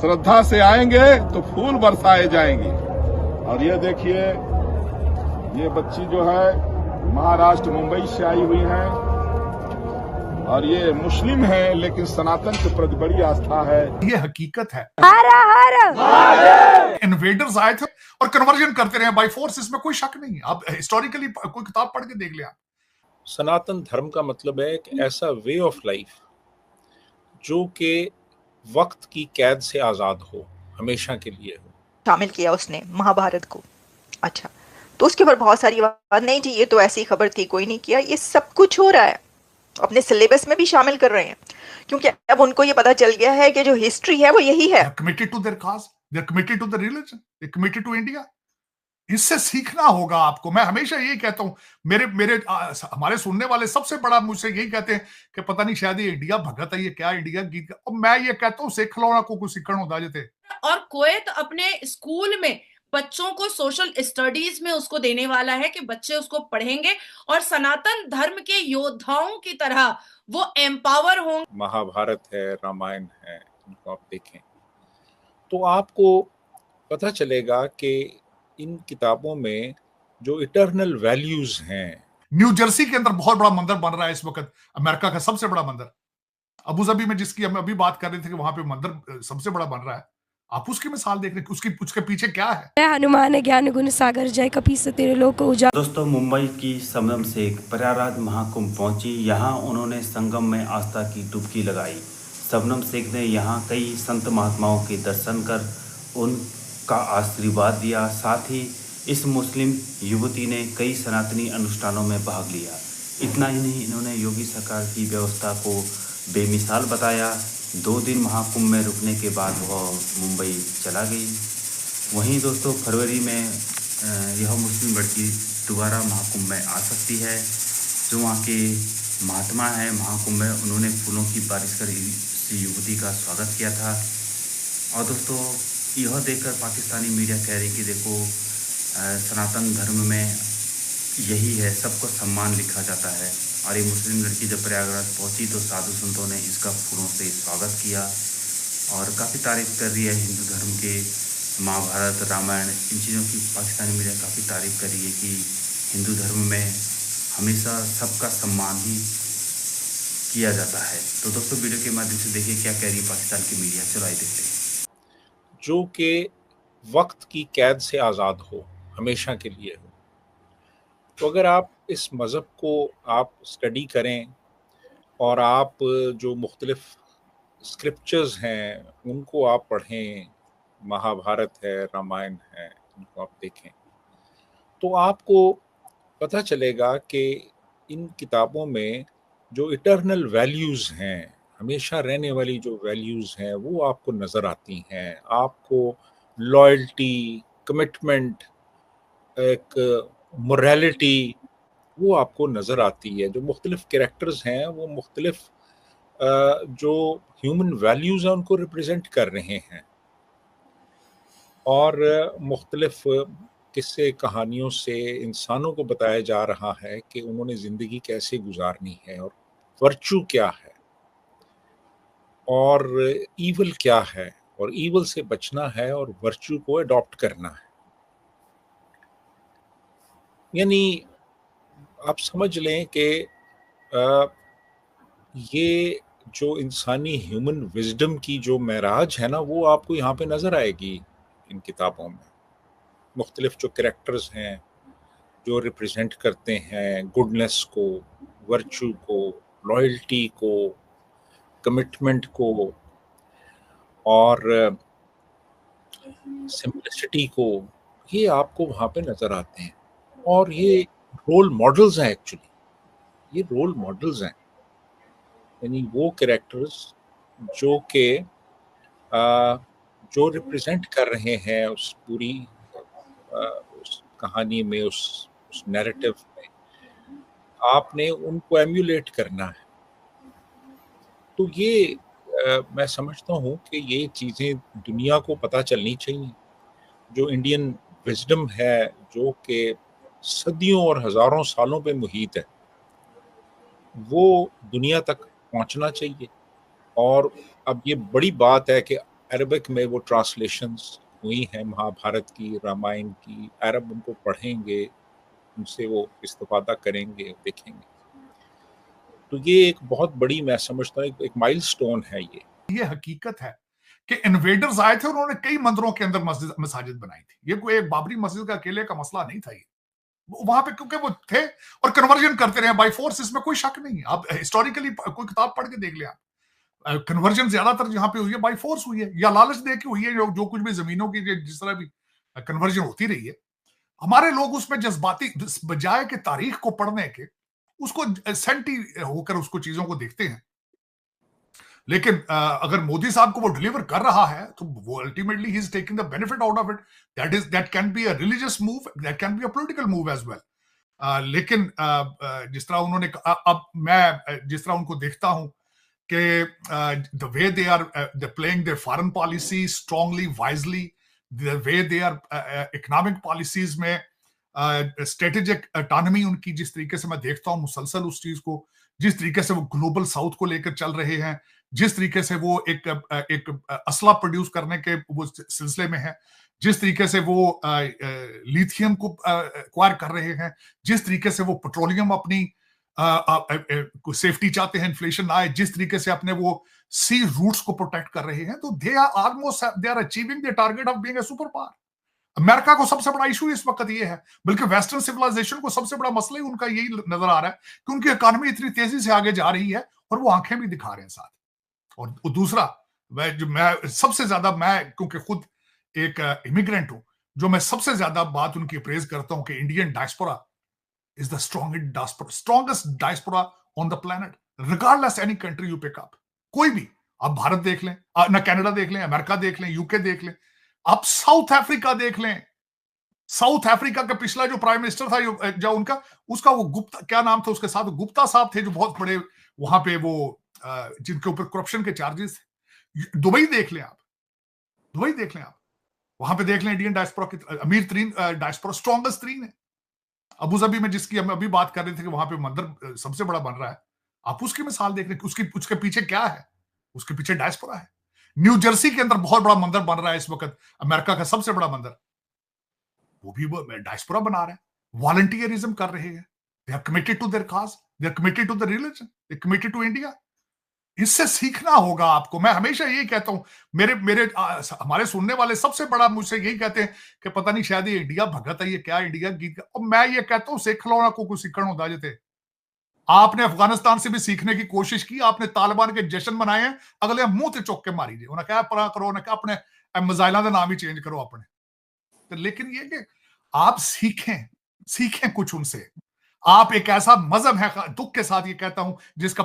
श्रद्धा से आएंगे तो फूल बरसाए जाएंगे। और ये देखिए, ये बच्ची जो है महाराष्ट्र मुंबई से आई हुई है और ये मुस्लिम है, लेकिन सनातन के प्रति बड़ी आस्था है। ये हकीकत है। हर हर इन्वेडर्स आए थे और कन्वर्जन करते रहे बाय फोर्स, इसमें कोई शक नहीं है। आप हिस्टोरिकली कोई किताब पढ़ के देख ले आप। सनातन धर्म का मतलब है एक ऐसा वे ऑफ लाइफ जो कि वक्त की कैद से आजाद हो, हमेशा के लिए हो। शामिल किया उसने महाभारत को। अच्छा, तो उसके ऊपर बहुत सारी बात नहीं जी, ये तो ऐसी खबर थी, कोई नहीं किया। ये सब कुछ हो रहा है, अपने सिलेबस में भी शामिल कर रहे हैं, क्योंकि अब उनको ये पता चल गया है कि जो हिस्ट्री है वो यही है। Committed to their cause, they are committed to the religion, they are committed to India. इससे सीखना होगा आपको। मैं हमेशा यही कहता हूं, हमारे सुनने वाले सबसे बड़ा मुझसे यही कहते हैं कि पता नहीं शायद ये इंडिया भगत है, ये क्या इंडिया गीत। और मैं ये कहता हूं सीख लो ना, को कुछ सीखण होता जते। और कुवैत अपने स्कूल में बच्चों को सोशल स्टडीज में उसको देने वाला है कि बच्चे उसको पढ़ेंगे और सनातन धर्म के योद्धाओं की तरह वो एम्पावर होंगे। महाभारत है, रामायण है, इनको आप देखें तो आपको पता चलेगा कि इन किताबों में जो इटर्नल वैल्यूज हैं। न्यू जर्सी के अंदर बहुत बड़ा मंदिर बन रहा है इस वक्त, अमेरिका का सबसे बड़ा मंदिर। अबू धाबी में, जिसकी हम अभी बात कर रहे थे कि वहां पे मंदिर सबसे बड़ा बन रहा है, आप उसकी मिसाल देख रहे हैं। उसके पीछे क्या है। हनुमान ज्ञान गुण सागर जय कपीस तेरे लोक उजा। दोस्तों, मुंबई की सबनम शेख प्रयागराज महाकुंभ पहुंची। यहां उन्होंने संगम में आस्था की डुबकी लगाई। सबनम शेख ने यहां कई संत महात्माओं के दर्शन कर उनका आशीर्वाद दिया। साथ ही इस मुस्लिम युवती ने कई सनातनी अनुष्ठानों में भाग लिया। इतना ही नहीं, इन्होंने योगी सरकार की व्यवस्था को बेमिसाल बताया। 2 दिन महाकुंभ में रुकने के बाद वह मुंबई चला गई। वहीं दोस्तों, फरवरी में यह मुस्लिम लड़की दोबारा महाकुंभ में आ सकती है। जो वहाँ के महात्मा हैं महाकुंभ में, उन्होंने फूलों की बारिश कर इस युवती का स्वागत किया था। और दोस्तों, यह देखकर पाकिस्तानी मीडिया कह रही कि देखो, सनातन धर्म में यही है, सबको सम्मान लिखा जाता है। और ये मुस्लिम लड़की जब प्रयागराज पहुंची तो साधु संतों ने इसका फूलों से स्वागत किया और काफ़ी तारीफ कर रही है हिंदू धर्म के। महाभारत, रामायण, इन चीज़ों की पाकिस्तानी मीडिया काफ़ी तारीफ कर रही है कि हिंदू धर्म में हमेशा सबका सम्मान ही किया जाता है। तो दोस्तों, वीडियो के माध्यम से देखिए क्या कह रही है पाकिस्तान की मीडिया। चलो आइए देखते हैं। जो कि वक्त की कैद से आज़ाद हो, हमेशा के लिए हो। तो अगर आप इस मज़हब को आप स्टडी करें और आप जो मुख्तलिफ स्क्रिप्चर्स हैं उनको आप पढ़ें, महाभारत है, रामायण है, इनको आप देखें, तो आपको पता चलेगा कि इन किताबों में जो इटर्नल वैल्यूज़ हैं, हमेशा रहने वाली जो वैल्यूज़ हैं, वो आपको नज़र आती हैं। आपको लॉयल्टी, कमिटमेंट, एक मोरालिटी, वो आपको नज़र आती है। जो मुख्तलिफ कैरेक्टर्स हैं वो मुख्तलिफ जो ह्यूमन वैल्यूज़ हैं उनको रिप्रेजेंट कर रहे हैं और मुख्तलिफ किस्से कहानियों से इंसानों को बताया जा रहा है कि उन्होंने ज़िंदगी कैसे गुजारनी है और वर्चू क्या है और ईवल क्या है और ईवल से बचना है और वर्चू को अडॉप्ट करना है। यानी आप समझ लें कि ये जो इंसानी ह्यूमन विजडम की जो महराज है ना, वो आपको यहाँ पे नज़र आएगी इन किताबों में। मुख्तलिफ जो कैरेक्टर्स हैं जो रिप्रेजेंट करते हैं गुडनेस को, वर्चू को, लॉयल्टी को, कमिटमेंट को और सिंपलिसिटी को, ये आपको वहाँ पे नज़र आते हैं। और ये रोल मॉडल्स हैं, एक्चुअली ये रोल मॉडल्स हैं। यानी वो कैरेक्टर्स जो कि जो रिप्रेजेंट कर रहे हैं उस पूरी उस कहानी में, उस नैरेटिव में, आपने उनको एम्यूलेट करना है। तो ये मैं समझता हूँ कि ये चीज़ें दुनिया को पता चलनी चाहिए। जो इंडियन विजडम है, जो कि सदियों और हज़ारों सालों पे मुहित है, वो दुनिया तक पहुँचना चाहिए। और अब ये बड़ी बात है कि अरबिक में वो ट्रांसलेशंस हुई हैं महाभारत की, रामायण की, अरब उनको पढ़ेंगे, उनसे वो इस्तिफादा करेंगे, देखेंगे। तो ये एक बहुत बड़ी, मैं समझता हूँ एक माइलस्टोन है ये हकीकत है कि इन्वेडर्स आए थे, उन्होंने कई मंदिरों के अंदर मस्जिद बनाई थी। ये कोई एक बाबरी मस्जिद का अकेले का मसला नहीं था। ये वहां पे क्योंकि वो थे और कन्वर्जन करते रहे बाय फोर्स, इसमें कोई शक नहीं है। आप हिस्टोरिकली कोई किताब पढ़ के देख ले, आप कन्वर्जन ज्यादातर जहां पे हुई है बाय फोर्स हुई है या लालच दे के हुई है। जो कुछ भी जमीनों की जिस तरह भी कन्वर्जन होती रही है, हमारे लोग उसमें जज्बाती बजाय के तारीख को पढ़ने के उसको सेंटी होकर उसको चीजों को देखते हैं। लेकिन अगर मोदी साहब को वो डिलीवर कर रहा है तो वो ultimately he is taking the benefit out of it. That can be a religious move, that can be a political move as well. लेकिन जिस तरह उन्होंने अब मैं जिस तरह उनको देखता हूं कि the way they are playing their foreign policy strongly, wisely, the way they are economic policies में स्ट्रेटेजिक ऑटोनॉमी उनकी, जिस तरीके से मैं देखता हूं मुसलसल उस चीज को, जिस तरीके से वो ग्लोबल साउथ को लेकर चल रहे हैं, जिस तरीके से वो एक असला प्रोड्यूस करने के वो सिलसिले में है, जिस तरीके से वो लिथियम को एक्वायर कर रहे हैं, जिस तरीके से वो पेट्रोलियम अपनी सेफ्टी चाहते हैं, इन्फ्लेशन ना आए, जिस तरीके से अपने वो सी रूट्स को प्रोटेक्ट कर रहे हैं, तो they are achieving the target of being a super power. America को सबसे बड़ा इशू इस वक्त ये है, बल्कि वेस्टर्न सिविलाइजेशन को सबसे बड़ा मसला ही उनका यही नजर आ रहा है कि उनकी इकोनॉमी इतनी तेजी से आगे जा रही है और वो आंखें भी दिखा रहे हैं साथ। और दूसरा, मैं सबसे ज्यादा, मैं क्योंकि खुद एक इमिग्रेंट हूं, जो मैं सबसे ज्यादा बात उनकी प्रेज करता हूं कि Indian diaspora is the strongest diaspora on the planet, regardless any country you pick up. कोई भी, आप भारत देख लें, ना कनाडा देख लें, अमेरिका देख लें, यूके देख लें, आप साउथ अफ्रीका देख लें। साउथ अफ्रीका का पिछला जो प्राइम मिनिस्टर था, जो उनका उसका वो गुप्ता, क्या नाम था उसके साथ, गुप्ता साहब थे, जो बहुत बड़े वहां पे वो जिनके ऊपर करप्शन के चार्जेस थे। दुबई देख लें आप, दुबई देख लें आप, वहां पे देख लें इंडियन डायस्पोरा की अमीर तरीन डायस्पोरा, स्ट्रॉन्गेस्ट तरीन है। अबू धाबी में, जिसकी हम अभी बात कर रहे थे कि वहां पे मंदिर सबसे बड़ा बन रहा है, आप उसकी मिसाल देख लें, उसके पीछे क्या है, उसके पीछे डायस्पोरा है। न्यू जर्सी के अंदर बहुत बड़ा मंदिर बन रहा है इस वक्त, अमेरिका का सबसे बड़ा मंदिर, वो भी डायस्पोरा बना रहे हैं, वॉलंटियरिज्म कर रहे हैं, they are committed to their cause, they are committed to the religion, they are committed to India. इससे सीखना होगा आपको। मैं हमेशा यही कहता हूं, हमारे सुनने वाले सबसे बड़ा मुझसे यही कहते हैं कि पता नहीं शायद ये इंडिया भगत है, ये क्या इंडिया गीत। और मैं ये कहता हूं, सीख लो ना, को सीखण होता जिते। आपने अफगानिस्तान से भी सीखने की कोशिश की, आपने तालिबान के जश्न मनाए हैं, अगले मुंह ते चुक के मारी जे, उन्हें क्या परा करो, उन्हें क्या अपने मिसाइलों के नाम ही चेंज करो अपने। तो लेकिन ये कि आप सीखें कुछ उनसे। आप एक ऐसा मजहब है, दुख के साथ ये कहता हूं, जिसका